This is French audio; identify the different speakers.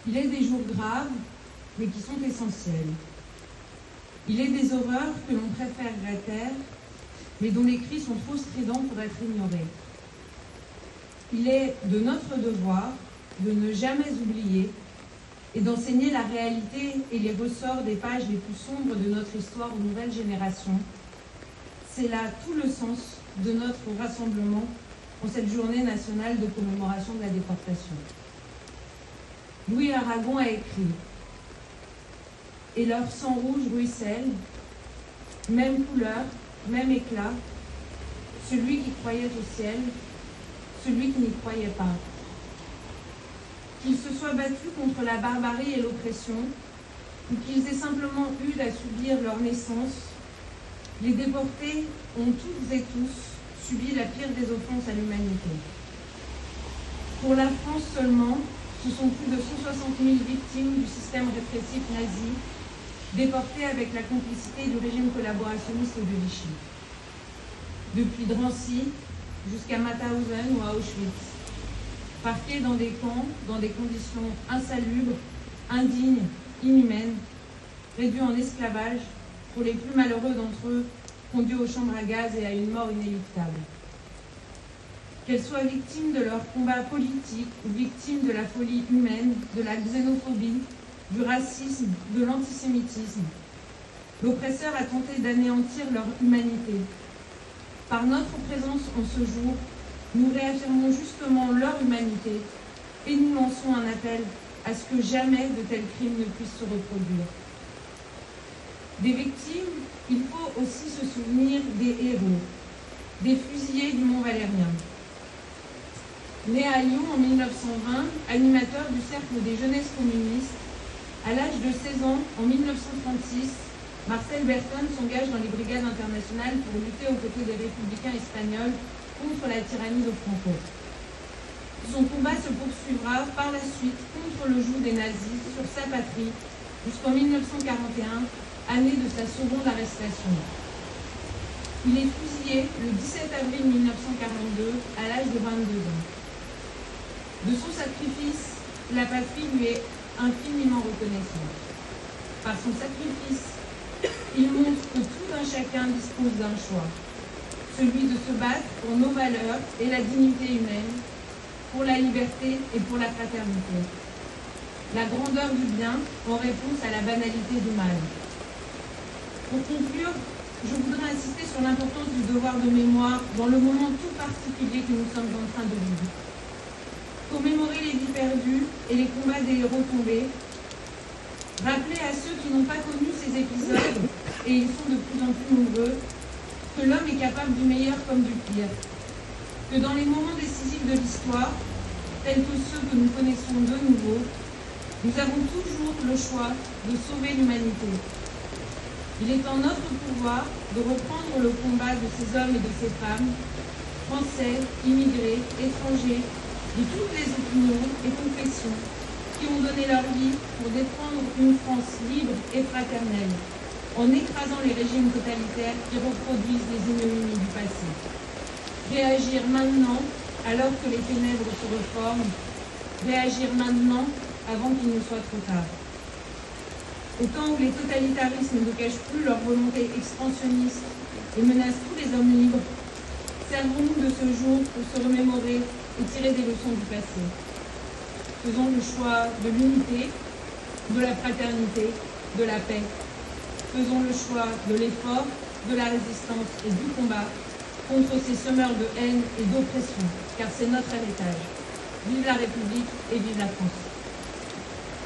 Speaker 1: Il est des jours graves, mais qui sont essentiels. Il est des horreurs que l'on préférerait taire, mais dont les cris sont trop stridents pour être ignorés. Il est de notre devoir de ne jamais oublier et d'enseigner la réalité et les ressorts des pages les plus sombres de notre histoire aux nouvelles générations. C'est là tout le sens de notre rassemblement en cette journée nationale de commémoration de la déportation. Louis Aragon a écrit « Et leur sang rouge ruisselle, même couleur, même éclat, celui qui croyait au ciel, celui qui n'y croyait pas. Qu'ils se soient battus contre la barbarie et l'oppression, ou qu'ils aient simplement eu à subir leur naissance, les déportés ont toutes et tous subi la pire des offenses à l'humanité. Pour la France seulement, ce sont plus de 160 000 victimes du système répressif nazi, déportées avec la complicité du régime collaborationniste de Vichy. Depuis Drancy jusqu'à Mauthausen ou à Auschwitz, parqués dans des camps, dans des conditions insalubres, indignes, inhumaines, réduits en esclavage, pour les plus malheureux d'entre eux, conduits aux chambres à gaz et à une mort inéluctable. Qu'elles soient victimes de leur combat politique ou victimes de la folie humaine, de la xénophobie, du racisme, de l'antisémitisme, l'oppresseur a tenté d'anéantir leur humanité. Par notre présence en ce jour, nous réaffirmons justement leur humanité et nous lançons un appel à ce que jamais de tels crimes ne puissent se reproduire. Des victimes, il faut aussi se souvenir des héros, des fusillés du Mont Valérien. Né à Lyon en 1920, animateur du Cercle des Jeunesses communistes, à l'âge de 16 ans, en 1936, Marcel Berton s'engage dans les brigades internationales pour lutter aux côtés des républicains espagnols contre la tyrannie de Franco. Son combat se poursuivra par la suite contre le joug des nazis sur sa patrie jusqu'en 1941, année de sa seconde arrestation. Il est fusillé le 17 avril 1942 à l'âge de 22 ans. De son sacrifice, la patrie lui est infiniment reconnaissante. Par son sacrifice, il montre que tout un chacun dispose d'un choix, celui de se battre pour nos valeurs et la dignité humaine, pour la liberté et pour la fraternité. La grandeur du bien en réponse à la banalité du mal. Pour conclure, je voudrais insister sur l'importance du devoir de mémoire dans le moment tout particulier que nous sommes en train de vivre. Commémorer les vies perdues et les combats des héros tombés, rappeler à ceux qui n'ont pas connu ces épisodes, et ils sont de plus en plus nombreux, que l'homme est capable du meilleur comme du pire, que dans les moments décisifs de l'histoire, tels que ceux que nous connaissons de nouveau, nous avons toujours le choix de sauver l'humanité. Il est en notre pouvoir de reprendre le combat de ces hommes et de ces femmes, français, immigrés, étrangers, de toutes les opinions et confessions, qui ont donné leur vie pour défendre une France libre et fraternelle, en écrasant les régimes totalitaires qui reproduisent les ignominies du passé. Réagir maintenant, alors que les ténèbres se reforment, réagir maintenant, avant qu'il ne soit trop tard. Au temps où les totalitarismes ne cachent plus leur volonté expansionniste et menacent tous les hommes libres, servons-nous de ce jour pour se remémorer et tirer des leçons du passé. Faisons le choix de l'unité, de la fraternité, de la paix. Faisons le choix de l'effort, de la résistance et du combat contre ces semeurs de haine et d'oppression, car c'est notre héritage. Vive la République et vive la France.